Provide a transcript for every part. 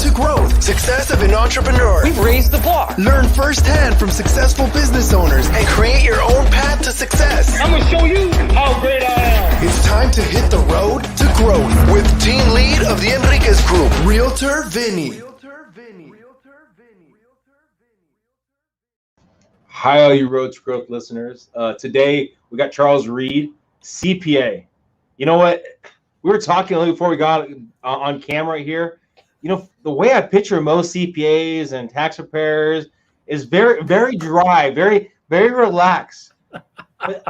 to growth, success of an entrepreneur. We've raised the bar. Learn firsthand from successful business owners and create your own path to success. I'm going to show you how great I am. It's time to hit the road to growth with team lead of the Enriquez Group, Realtor Vinny. Hi, all you Road to Growth listeners. Today, we got Charles Reed, CPA. You know what? We were talking a little before we got on camera here. You know, the way I picture most CPAs and tax preparers is very, very dry, very, very relaxed. But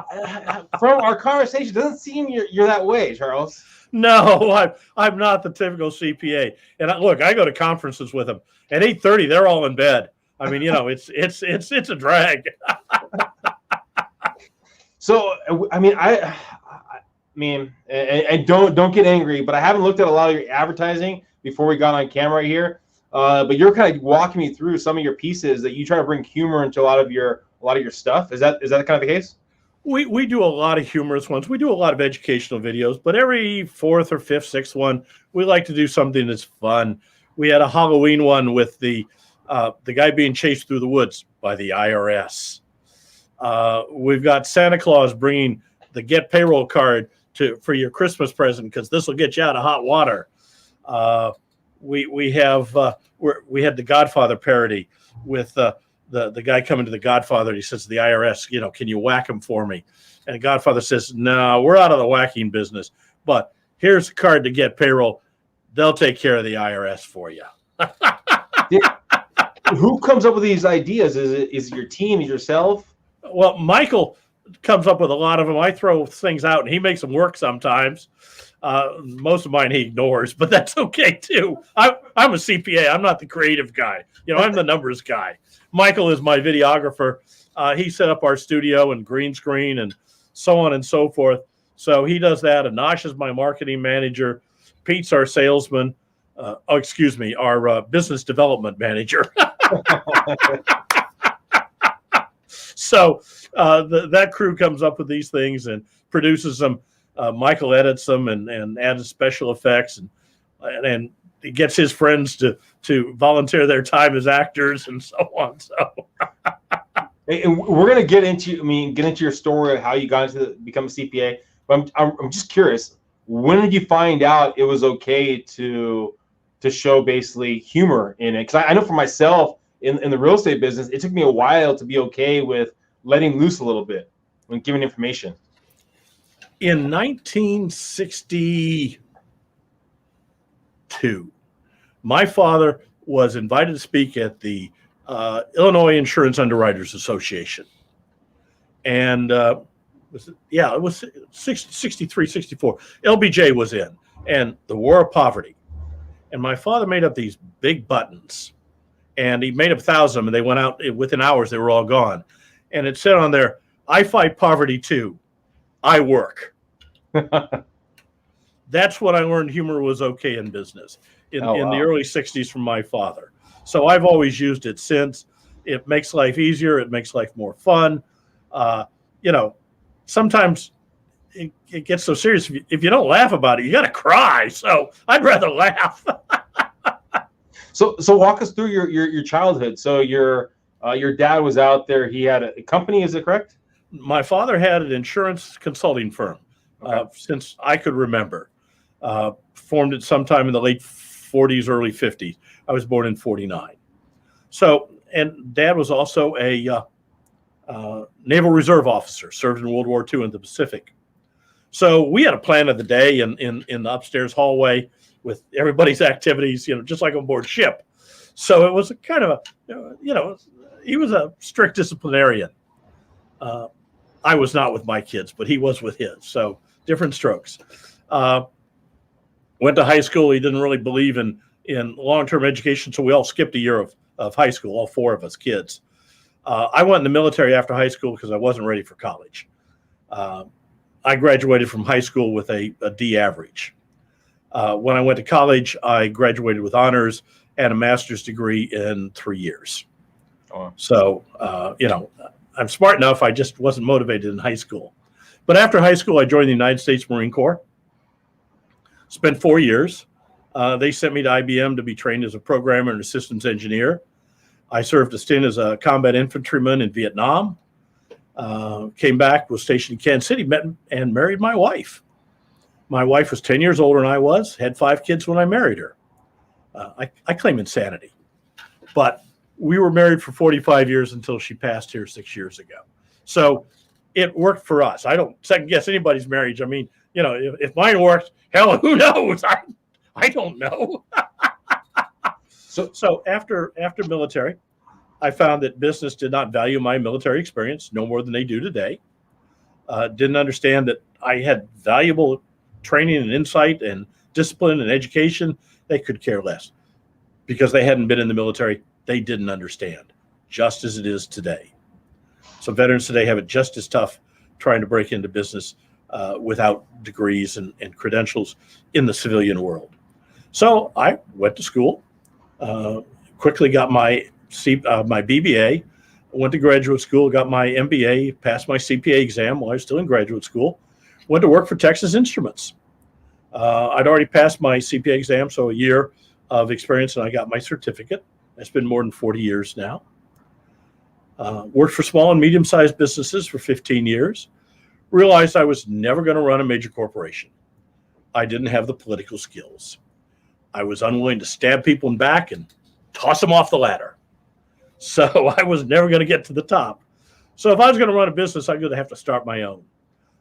from our conversation, it doesn't seem you're that way, Charles. No, I'm not the typical CPA. And look, I go to conferences with them. At 8:30, they're all in bed. I mean, you know, it's a drag. So, I mean, and don't get angry, but I haven't looked at a lot of your advertising before we got on camera here. But you're kind of walking me through some of your pieces that you try to bring humor into a lot of your stuff. Is that kind of the case? We do a lot of humorous ones. We do a lot of educational videos, but every fourth or fifth, sixth one, we like to do something that's fun. We had a Halloween one with the guy being chased through the woods by the IRS. We've got Santa Claus bringing the GetPayroll card for your Christmas present because this will get you out of hot water. We had the Godfather parody with the guy coming to the Godfather. And he says to the IRS, you know, can you whack him for me? And the Godfather says, no, we're out of the whacking business. But here's a card to GetPayroll. They'll take care of the IRS for you. Who comes up with these ideas? Is it your team? Is it yourself? Well, Michael comes up with a lot of them. I throw things out, and he makes them work sometimes. Most of mine he ignores, but that's okay too. I'm a CPA. I'm not the creative guy. You know, I'm the numbers guy. Michael is my videographer. He set up our studio and green screen and so on and so forth. So he does that. Anash is my marketing manager. Pete's our salesman. Our business development manager. So that crew comes up with these things and produces them. Michael edits them and adds special effects and he gets his friends to volunteer their time as actors and so on. So, and we're gonna get into your story of how you got into become a CPA. But I'm just curious. When did you find out it was okay to show basically humor in it? Because I know for myself in the real estate business, it took me a while to be okay with letting loose a little bit when giving information. In 1962, my father was invited to speak at the Illinois Insurance Underwriters Association. And it was 63, 64. LBJ was in, and the War of Poverty. And my father made up these big buttons, and he made up 1,000 of them, and they went out within hours. They were all gone. And it said on there, I fight poverty too. I work. That's what I learned humor was okay in business in the early 60s from my father. So I've always used it since. It makes life easier. It makes life more fun. You know, sometimes it gets so serious. If you don't laugh about it, you got to cry. So I'd rather laugh. So walk us through your childhood. So your dad was out there. He had a company. Is it correct? My father had an insurance consulting firm since I could remember. Formed it sometime in the late 40s, early 50s. I was born in 49. So, and Dad was also a Naval Reserve officer, served in World War II in the Pacific. So we had a plan of the day in the upstairs hallway with everybody's activities, you know, just like on board ship. So it was a kind of he was a strict disciplinarian. I was not with my kids, but he was with his. So different strokes. Went to high school. He didn't really believe in long-term education, so we all skipped a year of high school, all four of us kids. I went in the military after high school because I wasn't ready for college. I graduated from high school with a D average. When I went to college, I graduated with honors and a master's degree in 3 years. Oh. So, I'm smart enough. I just wasn't motivated in high school. But after high school, I joined the United States Marine Corps. Spent 4 years. They sent me to IBM to be trained as a programmer and a systems engineer. I served a stint as a combat infantryman in Vietnam. Came back, was stationed in Kansas City, met and married my wife. My wife was 10 years older than I was, had 5 kids when I married her. I claim insanity, but we were married for 45 years until she passed here 6 years ago. So it worked for us. I don't second guess anybody's marriage. I mean, you know, if mine worked, hell, who knows? I don't know. So after military, I found that business did not value my military experience no more than they do today. Didn't understand that I had valuable training and insight and discipline and education. They could care less because they hadn't been in the military. They didn't understand, just as it is today. So veterans today have it just as tough trying to break into business without degrees and credentials in the civilian world. So I went to school, quickly got my BBA, went to graduate school, got my MBA, passed my CPA exam while I was still in graduate school, went to work for Texas Instruments. I'd already passed my CPA exam, so a year of experience, and I got my certificate. It's been more than 40 years now. Worked for small and medium-sized businesses for 15 years. Realized I was never going to run a major corporation. I didn't have the political skills. I was unwilling to stab people in the back and toss them off the ladder. So I was never going to get to the top. So if I was going to run a business, I'm going to have to start my own.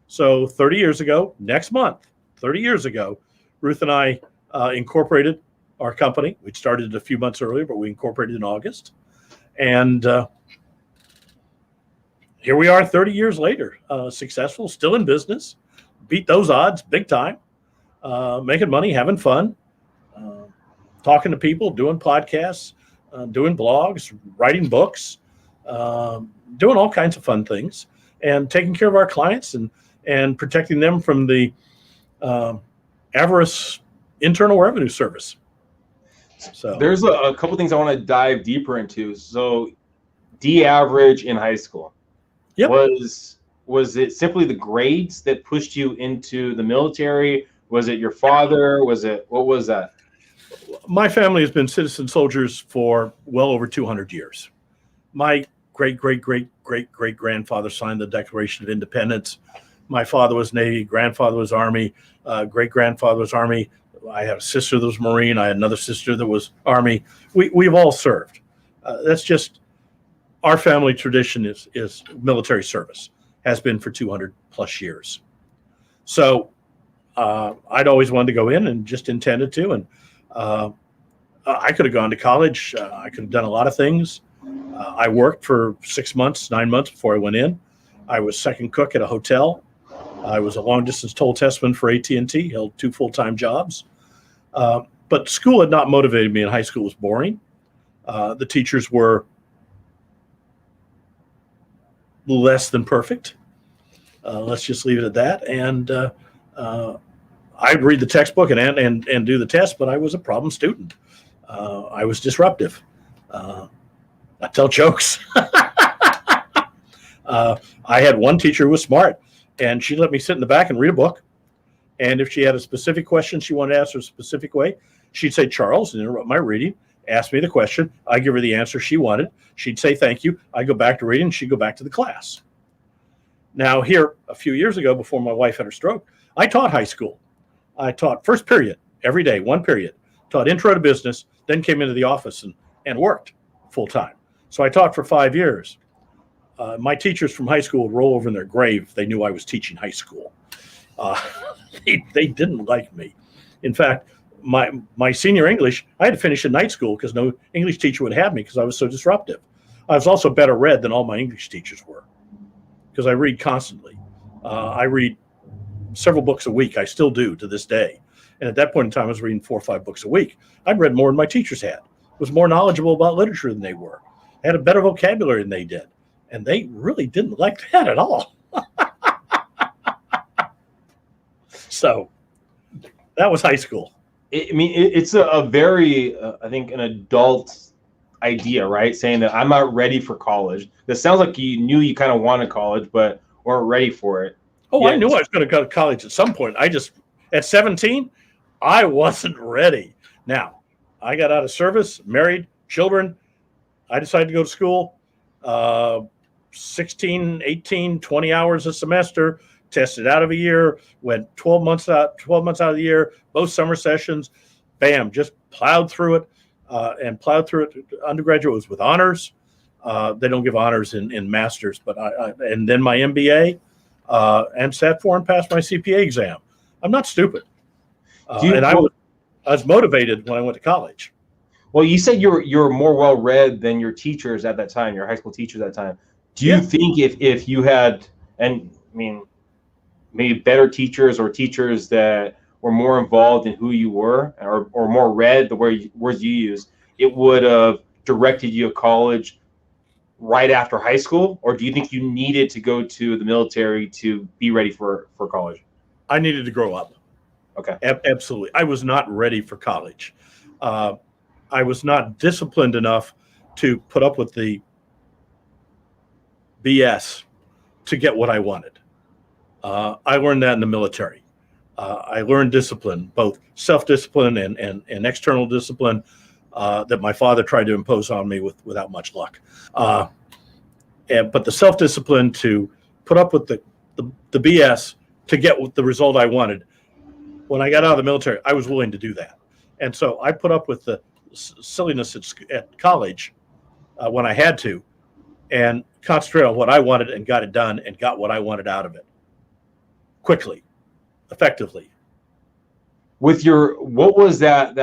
So 30 years ago, next month, 30 years ago, Ruth and I incorporated our company. We'd started a few months earlier, but we incorporated in August. And here we are 30 years later, successful, still in business, beat those odds big time, making money, having fun, talking to people, doing podcasts, doing blogs, writing books, doing all kinds of fun things, and taking care of our clients and protecting them from the avarice Internal Revenue Service. So there's a couple things I want to dive deeper into. So D-average in high school. Yep. Was it simply the grades that pushed you into the military? Was it your father? What was that? My family has been citizen soldiers for well over 200 years. My great-great-great-great-great-grandfather signed the Declaration of Independence. My father was Navy, grandfather was Army, great-grandfather was Army. I had a sister that was Marine. I had another sister that was Army. We've all served. That's just our family tradition is military service, has been for 200 plus years. So I'd always wanted to go in and just intended to. And I could have gone to college. I could have done a lot of things. I worked for 6 months, 9 months before I went in. I was second cook at a hotel. I was a long-distance toll testman for AT&T, held 2 full-time jobs. But school had not motivated me, and high school was boring. The teachers were less than perfect. Let's just leave it at that. And I'd read the textbook and do the test, but I was a problem student. I was disruptive. I tell jokes. I had one teacher who was smart, and she let me sit in the back and read a book. And if she had a specific question she wanted to ask her a specific way, she'd say, Charles, and interrupt my reading, ask me the question. I give her the answer she wanted. She'd say, thank you. I go back to reading, and she'd go back to the class. Now here, a few years ago, before my wife had her stroke, I taught high school. I taught first period every day, 1 period, taught intro to business, then came into the office and worked full time. So I taught for 5 years. My teachers from high school would roll over in their grave if they knew I was teaching high school. They didn't like me. In fact, my senior English, I had to finish in night school because no English teacher would have me because I was so disruptive. I was also better read than all my English teachers were because I read constantly. I read several books a week. I still do to this day. And at that point in time, I was reading 4 or 5 books a week. I'd read more than my teachers had. Was more knowledgeable about literature than they were. Had a better vocabulary than they did. And they really didn't like that at all. So that was high school. It's a very, I think, an adult idea, right? Saying that I'm not ready for college. That sounds like you knew you kind of wanted college, but weren't ready for it. Oh, yeah. I knew I was going to go to college at some point. At 17, I wasn't ready. Now, I got out of service, married, children. I decided to go to school, 16, 18, 20 hours a semester, tested out of a year, went 12 months out of the year, both summer sessions, bam, just plowed through it and plowed through it. Undergraduate was with honors. They don't give honors in masters, but and then my MBA and sat for and passed my CPA exam. I'm not stupid. I was motivated when I went to college. Well, you said you're more well read than your teachers at that time, your high school teachers at that time. Do you think if you had, and I mean, maybe better teachers or teachers that were more involved in who you were or more read the words you use, it would have directed you to college right after high school? Or do you think you needed to go to the military to be ready for college? I needed to grow up. Okay. Absolutely. I was not ready for college. I was not disciplined enough to put up with the BS to get what I wanted. I learned that in the military. I learned discipline, both self-discipline and external discipline that my father tried to impose on me without much luck. But the self-discipline to put up with the BS to get the result I wanted. When I got out of the military, I was willing to do that. And so I put up with the silliness at college when I had to, and concentrate on what I wanted and got it done and got what I wanted out of it quickly, effectively. With what was that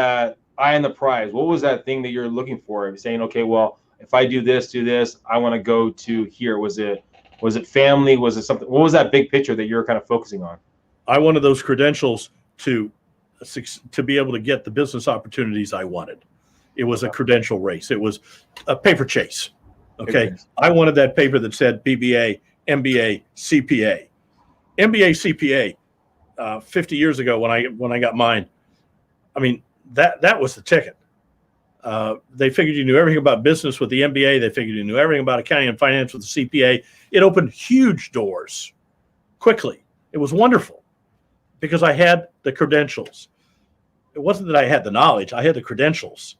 eye on the prize? What was that thing that you're looking for? Saying, okay, well, if I do this, I want to go to here. Was it family? Was it something? What was that big picture that you're kind of focusing on? I wanted those credentials to be able to get the business opportunities I wanted. It was a credential race. It was a paper chase. Okay. I wanted that paper that said BBA, MBA, CPA. MBA, CPA, 50 years ago when I got mine, I mean, that was the ticket. They figured you knew everything about business with the MBA. They figured you knew everything about accounting and finance with the CPA. It opened huge doors quickly. It was wonderful because I had the credentials. It wasn't that I had the knowledge. I had the credentials,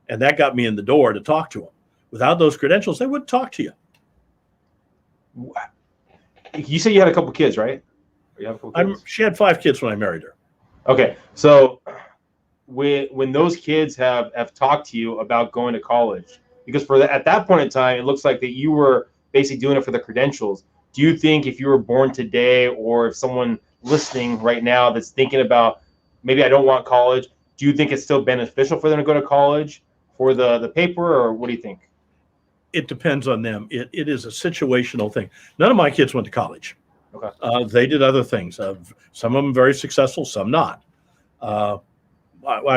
and that got me in the door to talk to them. Without those credentials, they wouldn't talk to you. You said you had a couple kids, right? You have a couple kids? She had 5 kids when I married her. Okay, so when those kids have talked to you about going to college, because at that point in time, it looks like that you were basically doing it for the credentials. Do you think if you were born today, or if someone listening right now that's thinking about maybe I don't want college, do you think it's still beneficial for them to go to college for the paper, or what do you think? It depends on them. It is a situational thing. None of my kids went to college. Okay. They did other things. Some of them very successful, some not. I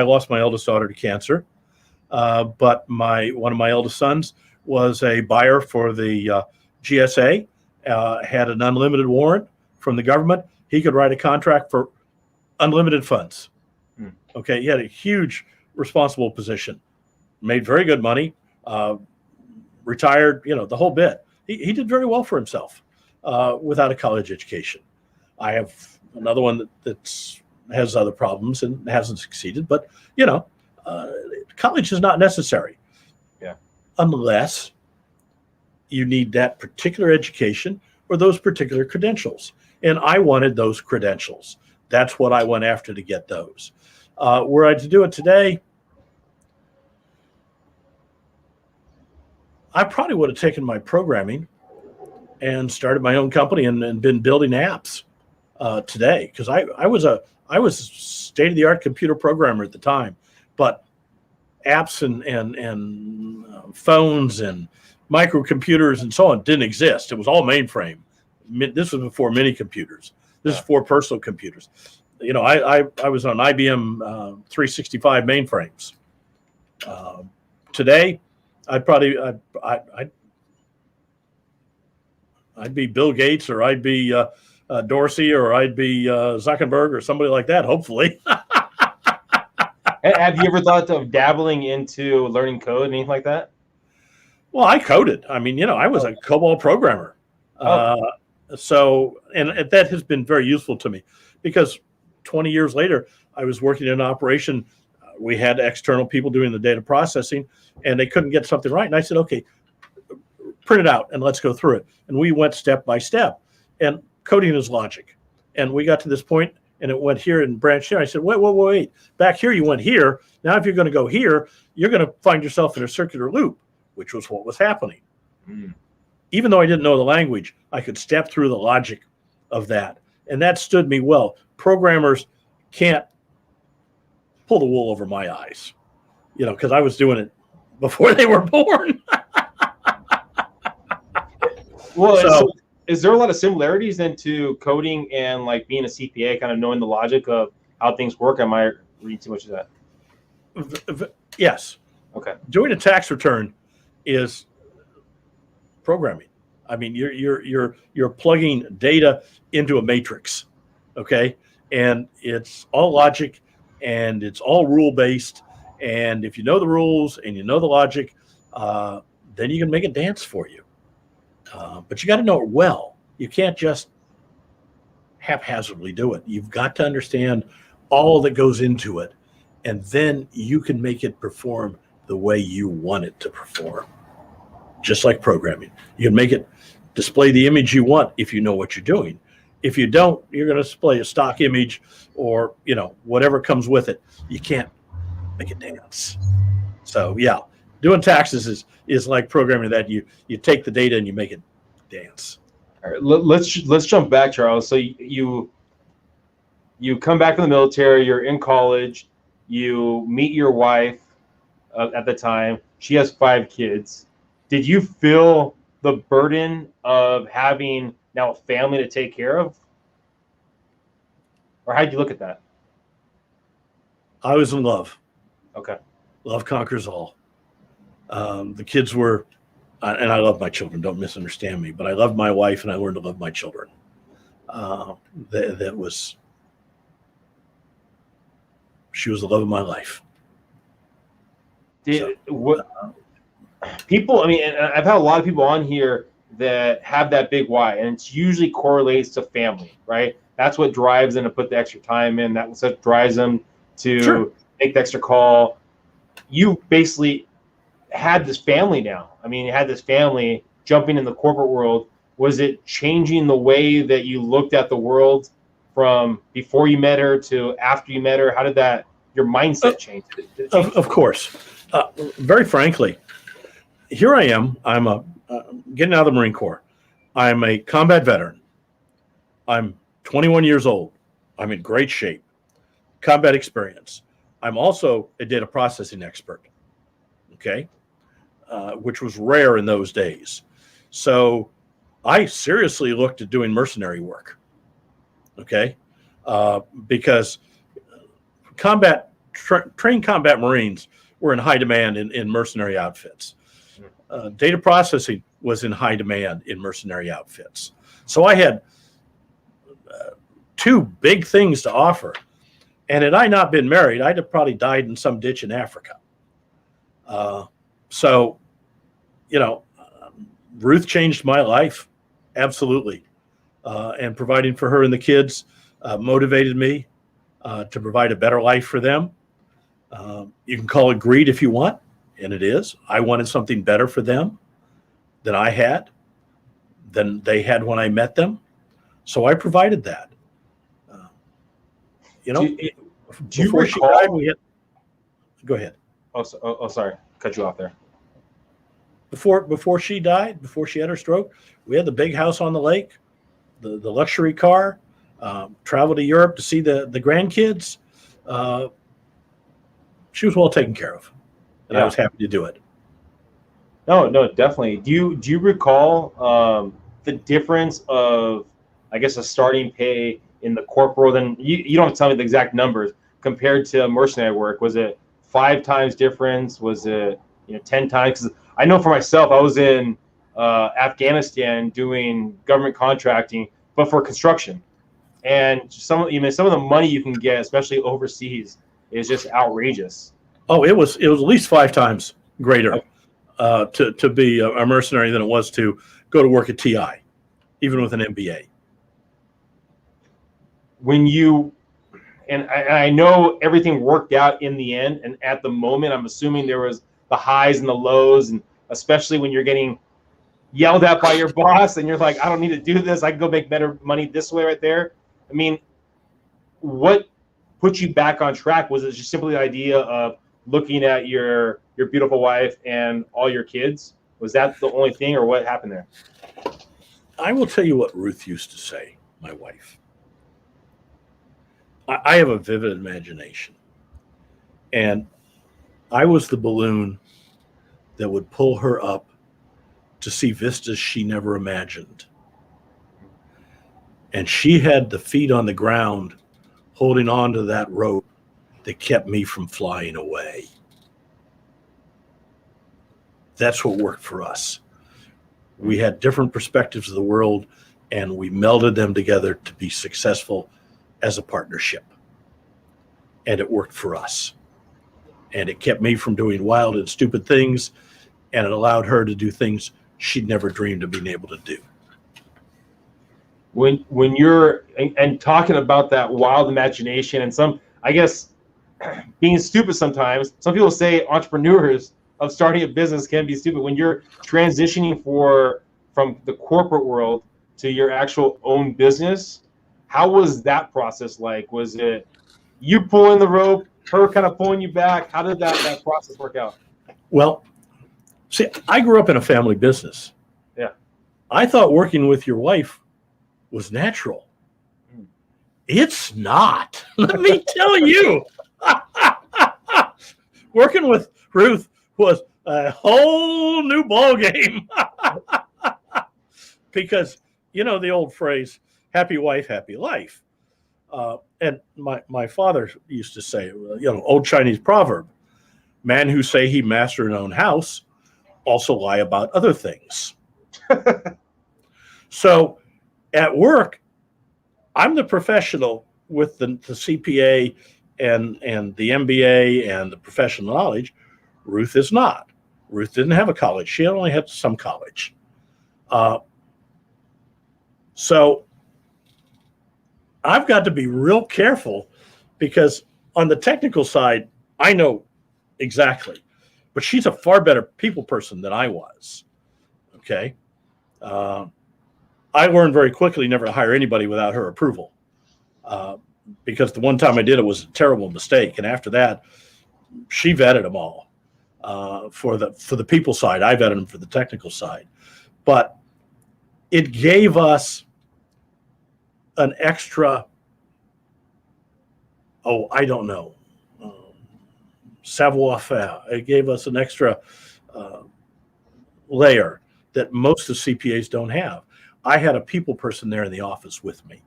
lost my eldest daughter to cancer, but one of my eldest sons was a buyer for the GSA, had an unlimited warrant from the government. He could write a contract for unlimited funds. Okay, he had a huge responsible position, made very good money, retired, the whole bit. He did very well for himself without a college education. I have another one that has other problems and hasn't succeeded, but college is not necessary. Yeah. Unless you need that particular education or those particular credentials. And I wanted those credentials. That's what I went after to get those. Were I to do it today, I probably would have taken my programming and started my own company and been building apps today, because I was a state-of-the-art computer programmer at the time, but apps and phones and microcomputers and so on didn't exist. It was all mainframe. This was before mini computers. This is for personal computers. I was on IBM 365 mainframes. Today, I'd be Bill Gates, or I'd be Dorsey, or I'd be Zuckerberg, or somebody like that, hopefully. Have you ever thought of dabbling into learning code, anything like that? Well, I coded. I mean, I was a COBOL programmer. So that has been very useful to me, because 20 years later, I was working in an operation we had external people doing the data processing, and they couldn't get something right. And I said, okay, print it out and let's go through it. And we went step by step. And coding is logic. And we got to this point, and it went here and branched here. I said, wait. Back here, you went here. Now, if you're going to go here, you're going to find yourself in a circular loop, which was what was happening. Mm. Even though I didn't know the language, I could step through the logic of that. And that stood me well. Programmers can't pull the wool over my eyes, because I was doing it before they were born. Well, so is there a lot of similarities then to coding and like being a CPA, kind of knowing the logic of how things work? Am I reading too much of that? Yes. Okay. Doing a tax return is programming. I mean, you're plugging data into a matrix, okay? And it's all logic and it's all rule based. And if you know the rules and you know the logic, then you can make it dance for you. But you got to know it well. You can't just haphazardly do it. You've got to understand all that goes into it, and then you can make it perform the way you want it to perform. Just like programming, you can make it display the image you want if you know what you're doing. If you don't, you're going to display a stock image or whatever comes with it. You can't make it dance. So yeah, doing taxes is like programming that you take the data and you make it dance. All right, let's jump back, Charles. So you come back from the military, you're in college, you meet your wife at the time. She has 5 kids. Did you feel the burden of having now a family to take care of? Or how'd you look at that? I was in love. Okay. Love conquers all. The kids were, and I love my children, don't misunderstand me, but I loved my wife and I learned to love my children. She was the love of my life. People, I mean, and I've had a lot of people on here that have that big why, and it usually correlates to family, right? That's what drives them to put the extra time in. That's what drives them to make the extra call. You basically had this family now. I mean, you had this family jumping in the corporate world. Was it changing the way that you looked at the world from before you met her to after you met her? How did your mindset change? Of course. Very frankly, here I am. I'm getting out of the Marine Corps. I'm a combat veteran. I'm 21 years old. I'm in great shape. Combat experience. I'm also a data processing expert. Okay. Which was rare in those days. So I seriously looked at doing mercenary work. Okay. Because trained combat Marines were in high demand in mercenary outfits. Data processing was in high demand in mercenary outfits. So I had 2 big things to offer. And had I not been married, I'd have probably died in some ditch in Africa. So, Ruth changed my life. Absolutely. And providing for her and the kids motivated me to provide a better life for them. You can call it greed if you want, and it is. I wanted something better for them than I had, than they had when I met them. So I provided that. Do you recall? Go ahead. Oh, sorry. Cut you off there. Before she died, before she had her stroke, we had the big house on the lake, the luxury car, travel to Europe to see the grandkids. She was well taken care of, and I was happy to do it. No, definitely. Do you recall the difference of, I guess, a starting pay in the corporate world? And you don't have to tell me the exact numbers compared to mercenary work. Was it 5 times difference? Was it 10 times? 'Cause I know for myself, I was in Afghanistan doing government contracting, but for construction. And some of the money you can get, especially overseas, is just outrageous. Oh, it was at least 5 times greater to be a mercenary than it was to go to work at TI, even with an MBA. and I know everything worked out in the end. And at the moment, I'm assuming there was the highs and the lows, and especially when you're getting yelled at by your boss and you're like, I don't need to do this. I can go make better money this way right there. I mean, what put you back on track? Was it just simply the idea of looking at your beautiful wife and all your kids? Was that the only thing, or what happened there? I will tell you what Ruth used to say, my wife. I have a vivid imagination. And I was the balloon that would pull her up to see vistas she never imagined. And she had the feet on the ground holding on to that rope that kept me from flying away. That's what worked for us. We had different perspectives of the world, and we melded them together to be successful as a partnership. And it worked for us. And it kept me from doing wild and stupid things, and it allowed her to do things she'd never dreamed of being able to do. When you're and talking about that wild imagination, and some, I guess, being stupid sometimes, some people say entrepreneurs of starting a business can be stupid. When you're transitioning from the corporate world to your actual own business, how was that process like? Was it you pulling the rope, her kind of pulling you back? How did that process work out? Well, see, I grew up in a family business. Yeah. I thought working with your wife was natural. It's not. Let me tell you. Working with Ruth was a whole new ball game. Because, you know, the old phrase, happy wife, happy life. And my father used to say, you know, old Chinese proverb, man who say he master an own house also lie about other things. So at work, I'm the professional with the CPA and the MBA and the professional knowledge. Ruth is not. Ruth didn't have a college. She only had some college. So I've got to be real careful, because on the technical side, I know exactly, but she's a far better people person than I was. Okay. I learned very quickly never to hire anybody without her approval, because the one time I did it was a terrible mistake. And after that, she vetted them all for the people side. I vetted them for the technical side. But it gave us an extra, I don't know, savoir-faire. It gave us an extra layer that most of CPAs don't have. I had a people person there in the office with me.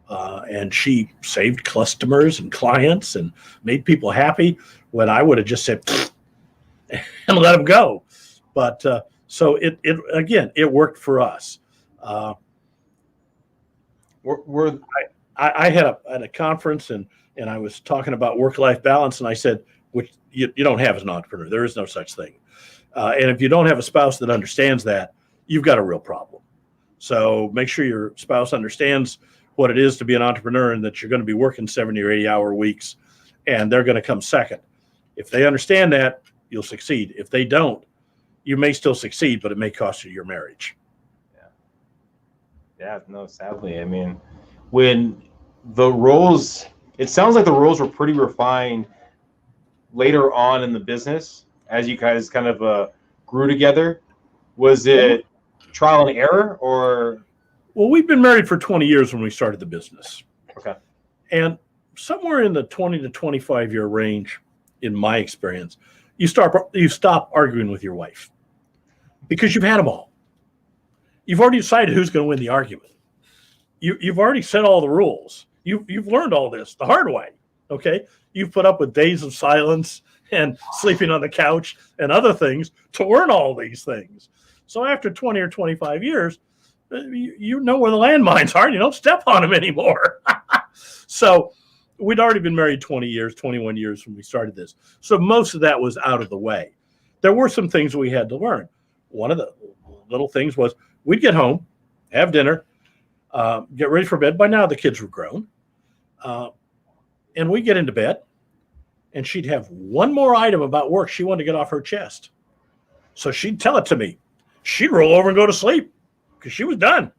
And she saved customers and clients and made people happy when I would have just said, and let them go. But so it worked for us. I had a conference and I was talking about work-life balance, and I said, which you don't have as an entrepreneur. There is no such thing. And if you don't have a spouse that understands that, you've got a real problem. So make sure your spouse understands what it is to be an entrepreneur, and that you're going to be working 70 or 80-hour weeks, and they're going to come second. If they understand that, you'll succeed. If they don't, you may still succeed, but it may cost you your marriage. Yeah, no, sadly. I mean, when the roles, it sounds like the roles were pretty refined later on in the business as you guys kind of grew together. Was it trial and error, or? Well, we've been married for 20 years when we started the business. Okay. And somewhere in the 20 to 25 year range, in my experience, you stop arguing with your wife, because you've had them all. You've already decided who's going to win the argument. You've already set all the rules. You've learned all this the hard way. Okay. You've put up with days of silence and sleeping on the couch and other things to learn all these things. So after 20 or 25 years, you know where the landmines are, and you don't step on them anymore. So we'd already been married 20 years, 21 years when we started this. So most of that was out of the way. There were some things we had to learn. One of the little things was we'd get home, have dinner, get ready for bed. By now the kids were grown. And we get into bed, and she'd have one more item about work she wanted to get off her chest. So she'd tell it to me. She'd roll over and go to sleep because she was done.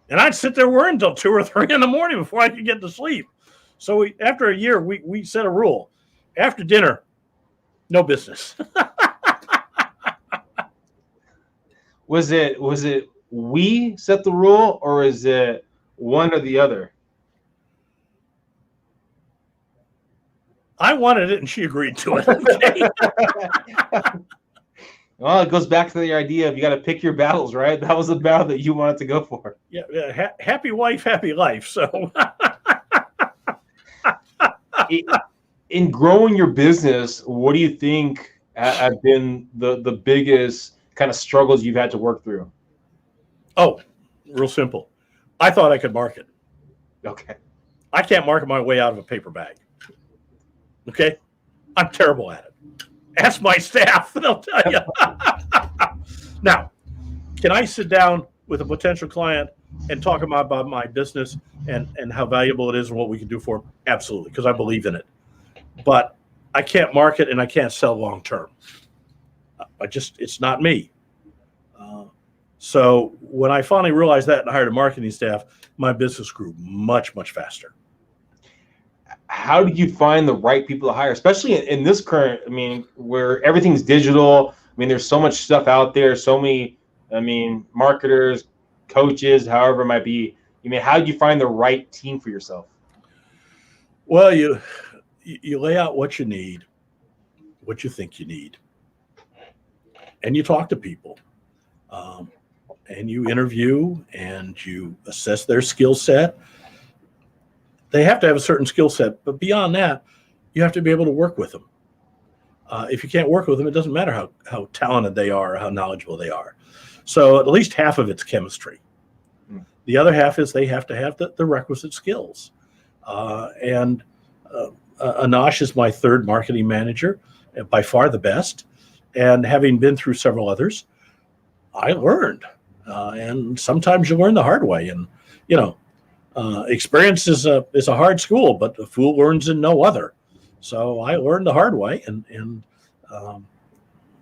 And I'd sit there worrying until 2 or 3 in the morning before I could get to sleep. So after a year, we set a rule. After dinner, no business. Was it we set the rule, or is it one or the other? I wanted it, and she agreed to it. Okay? Well, it goes back to the idea of you got to pick your battles, right? That was the battle that you wanted to go for. Yeah. Happy wife, happy life. So, in growing your business, what do you think have been the biggest kind of struggles you've had to work through? Oh, real simple. I thought I could market. Okay. I can't market my way out of a paper bag. Okay? I'm terrible at it. Ask my staff, they'll tell you. Now, can I sit down with a potential client and talk about my business and how valuable it is and what we can do for them? Absolutely, because I believe in it. But I can't market and I can't sell long term. It's not me. So when I finally realized that and hired a marketing staff, my business grew much, much faster. How did you find the right people to hire, especially in this current, where everything's digital? There's so much stuff out there, so many, marketers, coaches, however it might be. How did you find the right team for yourself? Well, you lay out what you need, what you think you need, and you talk to people, and you interview and you assess their skill set. They have to have a certain skill set, but beyond that, you have to be able to work with them. If you can't work with them, it doesn't matter how talented they are or how knowledgeable they are. So at least half of it's chemistry. The other half is they have to have the requisite skills. And Anash is my third marketing manager, by far the best. And having been through several others, I learned. And sometimes you learn the hard way. And, experience is a hard school, but the fool learns in no other. So I learned the hard way, and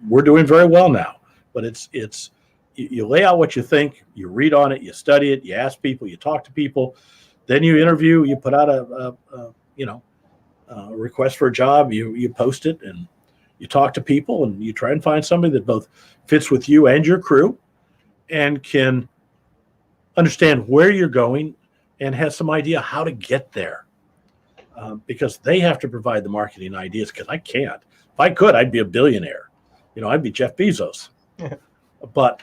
we're doing very well now. But it's you lay out what you think, you read on it, you study it, you ask people, you talk to people, then you interview, you put out a request for a job, you post it, and you talk to people, and you try and find somebody that both fits with you and your crew, and can understand where you're going and has some idea how to get there. Because they have to provide the marketing ideas, because I can't. If I could, I'd be a billionaire. I'd be Jeff Bezos. But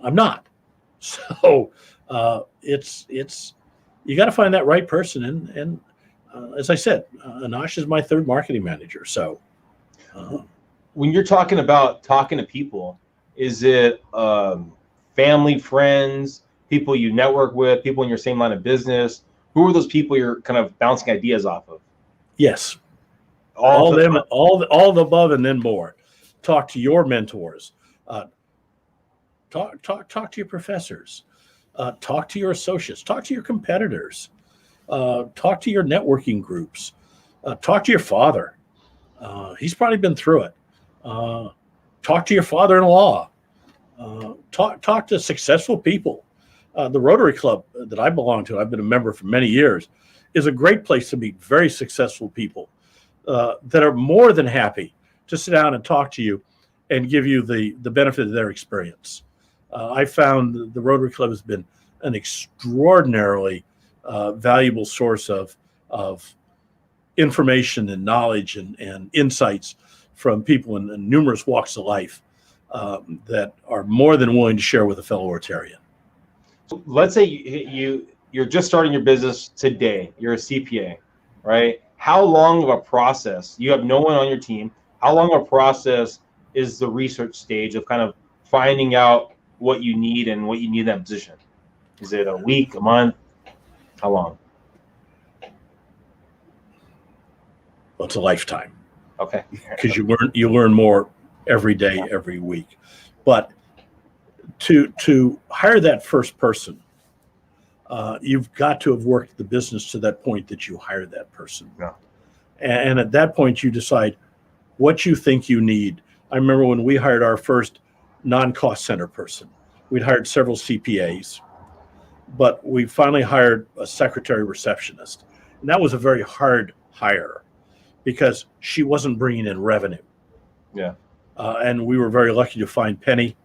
I'm not. So it's you got to find that right person. And as I said, Anash is my third marketing manager. So when you're talking about talking to people, is it family, friends, people you network with, people in your same line of business? Who are those people you're kind of bouncing ideas off of? Yes. All the above and then more. Talk to your mentors. Talk to your professors. Talk to your associates. Talk to your competitors. Talk to your networking groups. Talk to your father. He's probably been through it. Talk to your father-in-law. Talk to successful people. The Rotary Club that I belong to, I've been a member for many years, is a great place to meet very successful people that are more than happy to sit down and talk to you and give you the benefit of their experience. I found the Rotary Club has been an extraordinarily valuable source of information and knowledge and insights from people in numerous walks of life that are more than willing to share with a fellow Rotarian. Let's say you're just starting your business today. You're a CPA, right? How long of a process? You have no one on your team. How long of a process is the research stage of kind of finding out what you need and what you need in that position? Is it a week, a month? How long? Well, it's a lifetime. Okay. Because you learn more every day, every week. But to hire that first person, you've got to have worked the business to that point that you hire that person. Yeah. And at that point, you decide what you think you need. I remember when we hired our first non-cost center person, we'd hired several CPAs, but we finally hired a secretary receptionist. And that was a very hard hire because she wasn't bringing in revenue. Yeah. And we were very lucky to find Penny.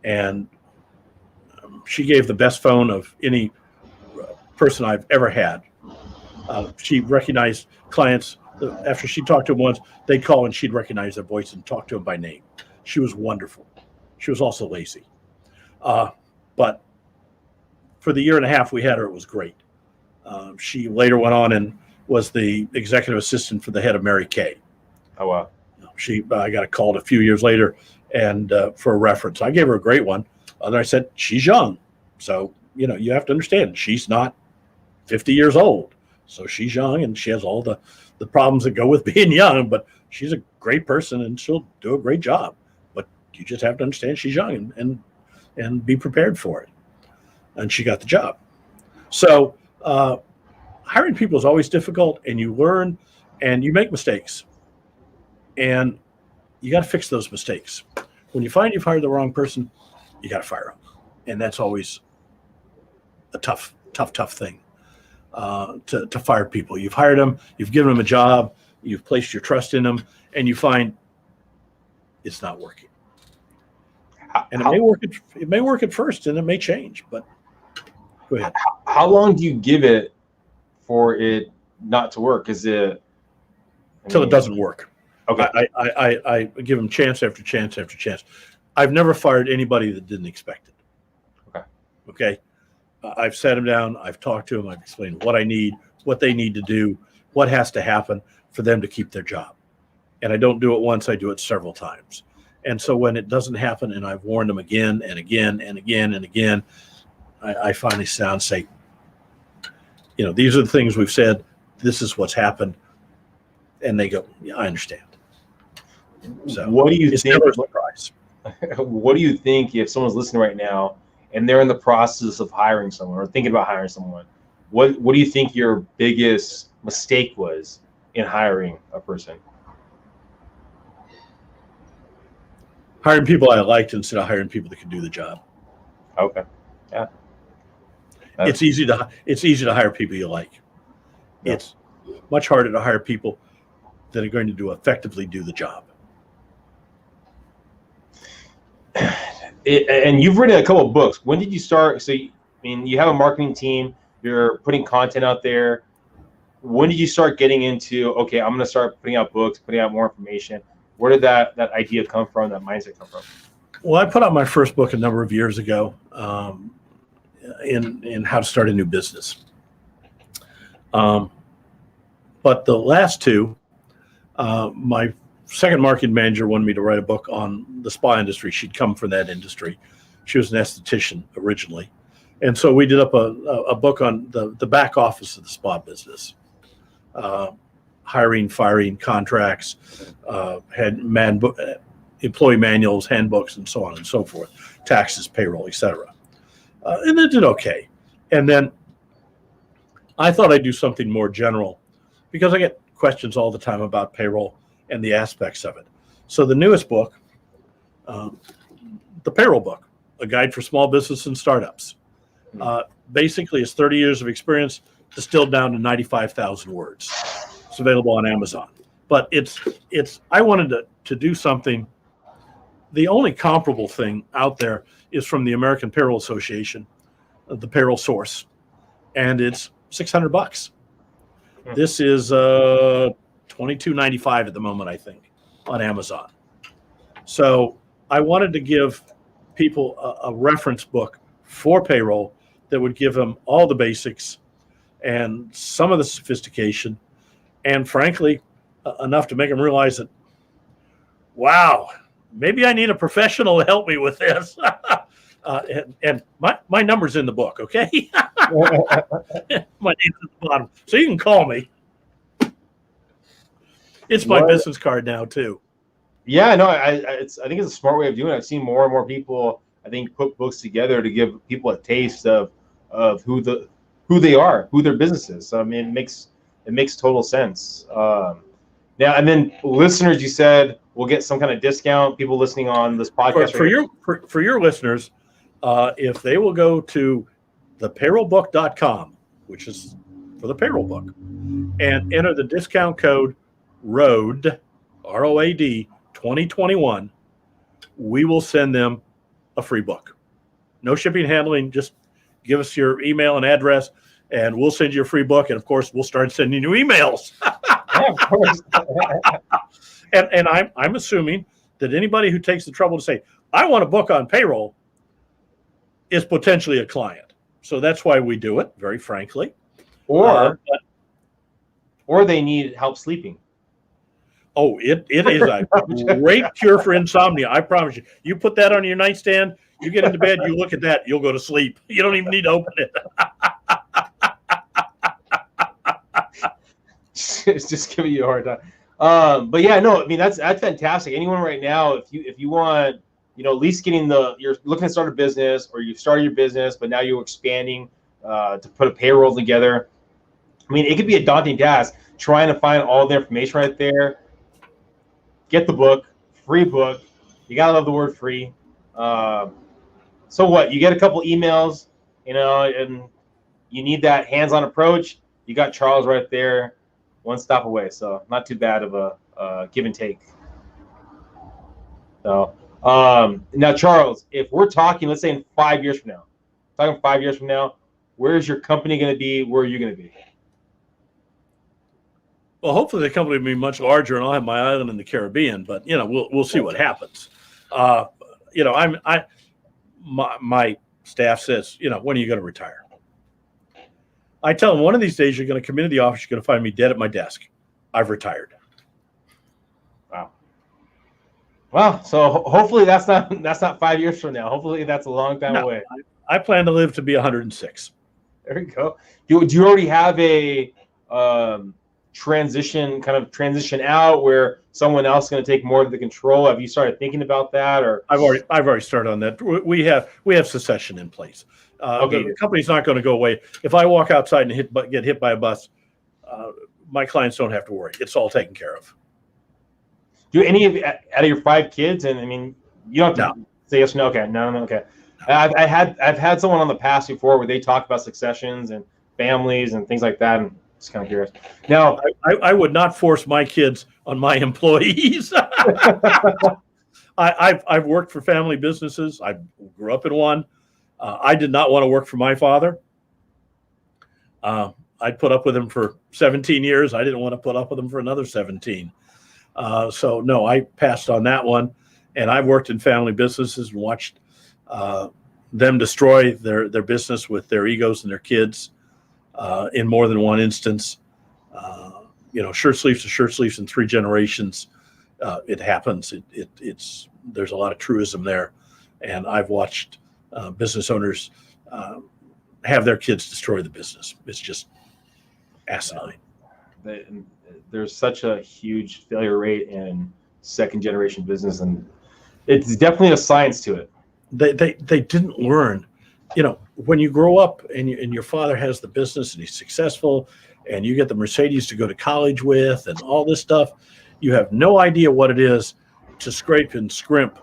And she gave the best phone of any person I've ever had. She recognized clients. After she talked to them once, they'd call and she'd recognize their voice and talk to them by name. She was wonderful. She was also lazy. But for the year and a half we had her, it was great. She later went on and was the executive assistant for the head of Mary Kay. Oh, wow. I got a call a few years later and for a reference. I gave her a great one. And I said, she's young. So, you have to understand, she's not 50 years old. So she's young and she has all the problems that go with being young, but she's a great person and she'll do a great job. But you just have to understand she's young and be prepared for it. And she got the job. So hiring people is always difficult, and you learn and you make mistakes. And you got to fix those mistakes. When you find you've hired the wrong person, you got to fire them. And that's always a tough thing to fire people. You've hired them, you've given them a job, you've placed your trust in them, and you find it's not working. And it may work at first, and it may change, but go ahead. How long do you give it for it not to work? Is it until it doesn't work? Okay. I give them chance after chance after chance. I've never fired anybody that didn't expect it. Okay. I've sat them down. I've talked to them. I've explained what I need, what they need to do, what has to happen for them to keep their job. And I don't do it once. I do it several times. And so when it doesn't happen, and I've warned them again and again and again and again, I finally sit down and say, these are the things we've said. This is what's happened. And they go, yeah, I understand. So what do you it's think? Never a surprise. What do you think if someone's listening right now and they're in the process of hiring someone or thinking about hiring someone? What do you think your biggest mistake was in hiring a person? Hiring people I liked instead of hiring people that could do the job. Okay. Yeah. It's easy to hire people you like. Yeah. It's much harder to hire people that are going to effectively do the job. And you've written a couple of books. When did you start? So, you have a marketing team. You're putting content out there. When did you start getting into, okay, I'm going to start putting out books, putting out more information? Where did that idea come from, that mindset come from? Well, I put out my first book a number of years ago in how to start a new business. But the last two, my second marketing manager wanted me to write a book on the spa industry. She'd come from that industry. She was an esthetician originally. And so we did up a book on the back office of the spa business. Hiring, firing, contracts, employee manuals, handbooks, and so on and so forth, taxes, payroll, etc. And it did okay. And then I thought I'd do something more general because I get questions all the time about payroll and the aspects of it. So the newest book, the Payroll Book, a guide for small business and startups, basically is 30 years of experience distilled down to 95,000 words. It's available on Amazon. But I wanted to do something. The only comparable thing out there is from the American Payroll Association, the Payroll Source, and it's $600. This is $22.95 at the moment, I think, on Amazon. So I wanted to give people a reference book for payroll that would give them all the basics and some of the sophistication, and frankly, enough to make them realize that, wow, maybe I need a professional to help me with this. And my number's in the book, okay? My name's at the bottom, so you can call me. It's my business card now too. Yeah, no, I think it's a smart way of doing it. I've seen more and more people, I think, put books together to give people a taste of of who they are, who their business is. So I mean, it makes total sense. Now, and then listeners, you said we'll get some kind of discount. People listening on this podcast for your listeners, if they will go to thepayrollbook.com, which is for the payroll book, and enter the discount code ROAD, ROAD 2021, we will send them a free book. No shipping, handling. Just give us your email and address, and we'll send you a free book. And of course, we'll start sending you emails. Yeah, of course. and I'm assuming that anybody who takes the trouble to say, I want a book on payroll, is potentially a client. So that's why we do it, very frankly. Or they need help sleeping. Oh, it is a great cure for insomnia. I promise you. You put that on your nightstand, you get into bed, you look at that, you'll go to sleep. You don't even need to open it. It's just giving you a hard time. But yeah, no, I mean that's fantastic. Anyone right now, if you want, at least getting you're looking to start a business, or you've started your business, but now you're expanding to put a payroll together. I mean, it could be a daunting task trying to find all the information right there. Get the book, free book. You gotta love the word free. So what? You get a couple emails, and you need that hands-on approach. You got Charles right there, one stop away. So not too bad of a give and take. So now, Charles, if we're talking, let's say in 5 years from now, where is your company going to be? Where are you going to be? Well, hopefully the company will be much larger, and I'll have my island in the Caribbean. But we'll see what happens. My staff says, when are you going to retire? I tell them one of these days you're going to come into the office, you're going to find me dead at my desk. I've retired. Wow. Well, so hopefully that's not 5 years from now. Hopefully that's a long time away. I plan to live to be 106. There you go. Do you already have a transition out where someone else is going to take more of the control? Have you started thinking about that, or? I've already started on that. We have succession in place. Okay. The company's not going to go away. If I walk outside and get hit by a bus, my clients don't have to worry. It's all taken care of. Do any of out of your 5 kids? And I mean, you don't have to say yes or no. Okay, no. Okay. I've had someone on the past before where they talk about successions and families and things like that, and just kind of curious. Now, I would not force my kids on my employees. I've worked for family businesses. I grew up in one. I did not want to work for my father. I'd put up with him for 17 years. I didn't want to put up with him for another 17. So no, I passed on that one. And I've worked in family businesses and watched them destroy their business with their egos and their kids in more than one instance. Shirt sleeves to shirt sleeves in 3 generations. It happens. There's a lot of truism there. And I've watched business owners have their kids destroy the business. It's just asinine. There's such a huge failure rate in second generation business, and it's definitely a science to it. They didn't learn. When you grow up and your father has the business and he's successful, and you get the Mercedes to go to college with and all this stuff, you have no idea what it is to scrape and scrimp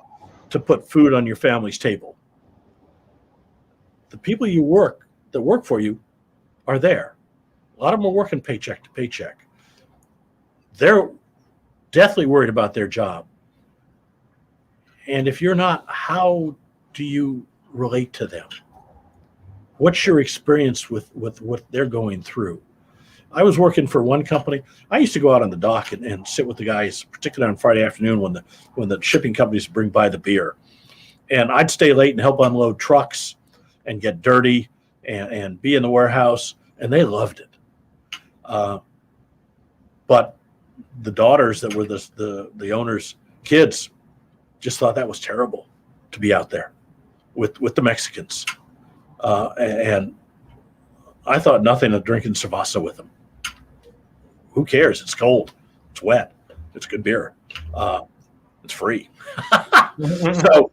to put food on your family's table. The people that work for you are there. A lot of them are working paycheck to paycheck. They're deathly worried about their job. And if you're not, how do you relate to them? What's your experience with what they're going through? I was working for one company. I used to go out on the dock and sit with the guys, particularly on Friday afternoon when the shipping companies bring by the beer. And I'd stay late and help unload trucks and get dirty and be in the warehouse, and they loved it. But the daughters that were the owner's kids just thought that was terrible to be out there with the Mexicans. And I thought nothing of drinking cerveza with them. Who cares? It's cold. It's wet. It's good beer. It's free. So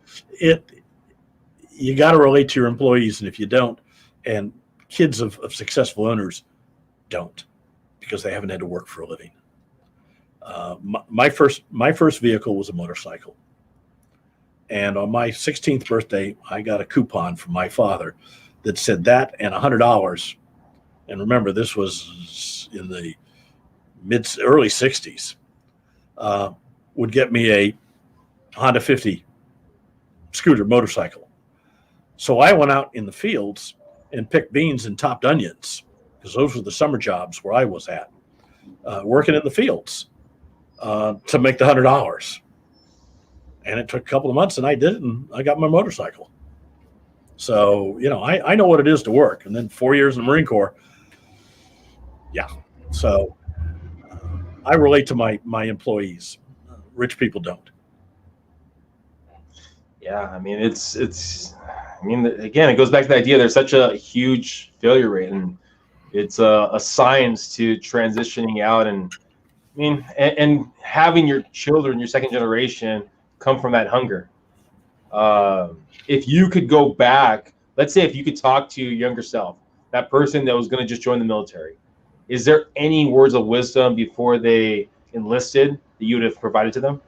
you got to relate to your employees, and if you don't, and kids of successful owners don't, because they haven't had to work for a living. My first vehicle was a motorcycle. And on my 16th birthday, I got a coupon from my father that said that and $100. And remember, this was in the early 60s, would get me a Honda 50 scooter motorcycle. So I went out in the fields and picked beans and topped onions, because those were the summer jobs where I was at, working in the fields to make the $100. And it took a couple of months, and I did it, and I got my motorcycle. So, I know what it is to work. And then 4 years in the Marine Corps. Yeah. So I relate to my employees. Rich people don't. Yeah, I mean, again, it goes back to the idea there's such a huge failure rate, and it's a science to transitioning out, and and having your children, your second generation, come from that hunger. If you could go back, let's say if you could talk to your younger self, that person that was going to just join the military, is there any words of wisdom before they enlisted that you would have provided to them?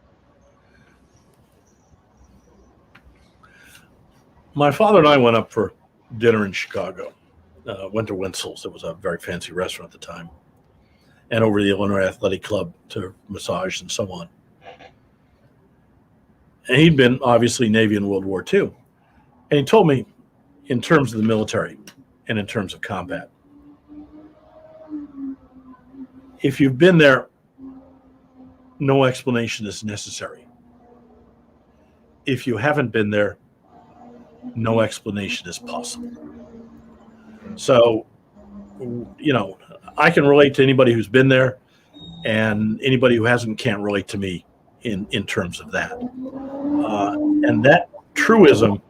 My father and I went up for dinner in Chicago, went to Winsel's. It was a very fancy restaurant at the time, and over to the Illinois Athletic Club to massage and so on. And he'd been obviously Navy in World War II. And he told me, in terms of the military and in terms of combat, if you've been there, no explanation is necessary. If you haven't been there, no explanation is possible. So, I can relate to anybody who's been there, and anybody who hasn't can't relate to me in terms of that. And that truism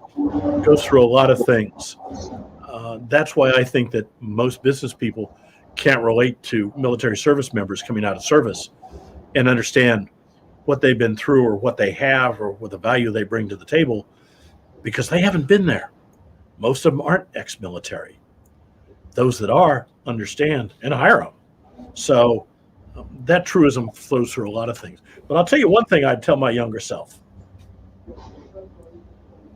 goes through a lot of things. That's why I think that most business people can't relate to military service members coming out of service and understand what they've been through or what they have or what the value they bring to the table, because they haven't been there. Most of them aren't ex-military. Those that are understand and hire them. So that truism flows through a lot of things. But I'll tell you one thing I'd tell my younger self.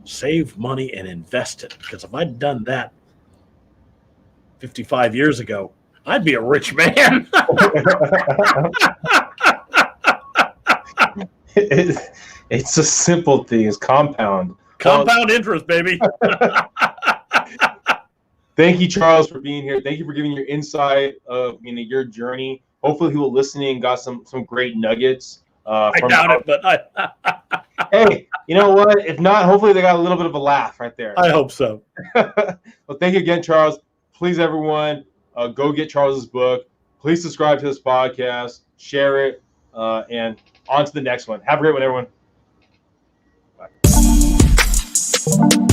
Save money and invest it. Because if I'd done that 55 years ago, I'd be a rich man. It's a simple thing. It's compound. Compound interest, baby. Thank you, Charles, for being here. Thank you for giving your insight of your journey. Hopefully, people listening got some great nuggets. I doubt it, but hey, you know what? If not, hopefully they got a little bit of a laugh right there. I hope so. Well, thank you again, Charles. Please, everyone, go get Charles's book. Please subscribe to this podcast, share it, and on to the next one. Have a great one, everyone. Bye.